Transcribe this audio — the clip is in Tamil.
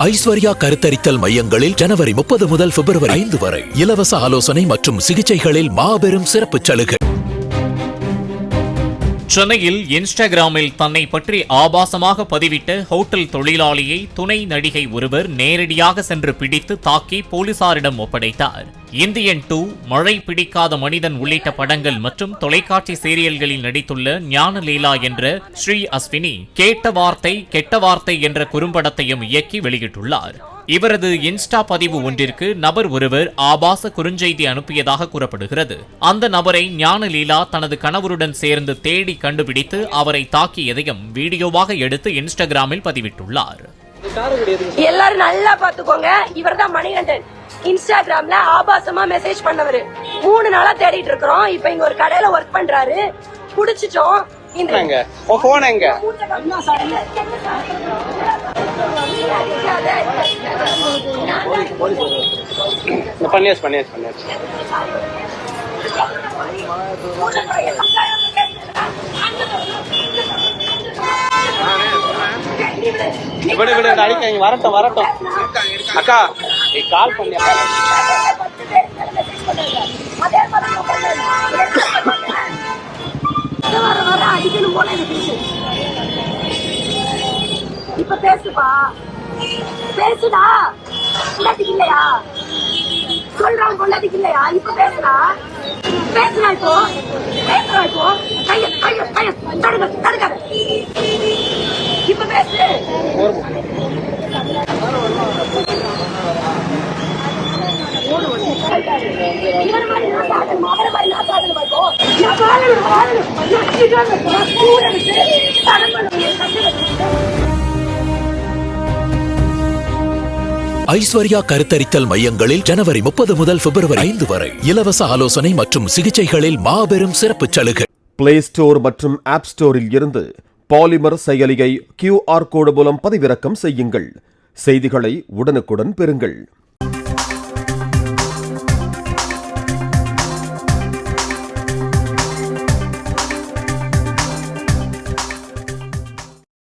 ஐஸ்வர்யா கருத்தரித்தல் மையங்களில் ஜனவரி 30 முதல் பிப்ரவரி 5 வரை இலவச ஆலோசனை மற்றும் சிகிச்சைகளில் மாபெரும் சிறப்பு சலுகை. சென்னையில் இன்ஸ்டாகிராமில் தன்னை பற்றி ஆபாசமாக பதிவிட்ட ஹோட்டல் தொழிலாளியை துணை நடிகை ஒருவர் நேரடியாக சென்று பிடித்து தாக்கி போலீசாரிடம் ஒப்படைத்தார். இந்தியன் 2, மழை பிடிக்காத மனிதன் உள்ளிட்ட படங்கள் மற்றும் தொலைக்காட்சி சீரியல்களில் நடித்துள்ள ஞானலீலா என்ற ஸ்ரீ அஸ்வினி கேட்ட வார்த்தை கெட்ட வார்த்தை என்ற குறும்படத்தையும் இயக்கி வெளியிட்டுள்ளார். இவரது இன்ஸ்டா பதிவு ஒன்றிற்கு நபர் ஒருவர் ஆபாச குறுஞ்செய்தி அனுப்பியதாக கூறப்படுகிறது. அந்த நபரை ஞானலீலா தனது கணவருடன் சேர்ந்து தேடி கண்டுபிடித்து அவரை தாக்கியதையும் வீடியோவாக எடுத்து இன்ஸ்டாகிராமில் பதிவிட்டுள்ளார். எல்லாரும் நல்லா பாத்துக்கோங்க, இவர்தான் மணிகண்டன். இன்ஸ்டாகிராம்ல ஆபாசமா மெசேஜ் பண்ணவரு. 3 நாளா தேடிட்டு இருக்கிறோம். இப்ப இங்க ஒரு கடையில ஒர்க் பண்றாரு, புடிச்சிட்டோம். வரட்டும் அக்கா கால் பண்ணி அடிக்கணும் போல இப்ப பேசுப்பா, பேசுடா. பொண்டாட்டிக்கு இல்லையா சொல்றான், பொண்டாட்டிக்கு இல்லையா? இப்ப பேசுறா, பேசுறா. இப்போ பேசுறா, இப்போ கைய தடுக்காத. இப்ப பேசு. ஐஸ்வர்யா கருத்தரித்தல் மையங்களில் ஜனவரி 30 முதல் பிப்ரவரி 5 வரை இலவச ஆலோசனை மற்றும் சிகிச்சைகளில் மாபெரும் சிறப்பு சலுகை. பிளே ஸ்டோர் மற்றும் ஆப் ஸ்டோரில் இருந்து பாலிமர் செயலியை QR கோடு மூலம் பதிவிறக்கம் செய்யுங்கள். செய்திகளை உடனுக்குடன் பெறுங்கள்.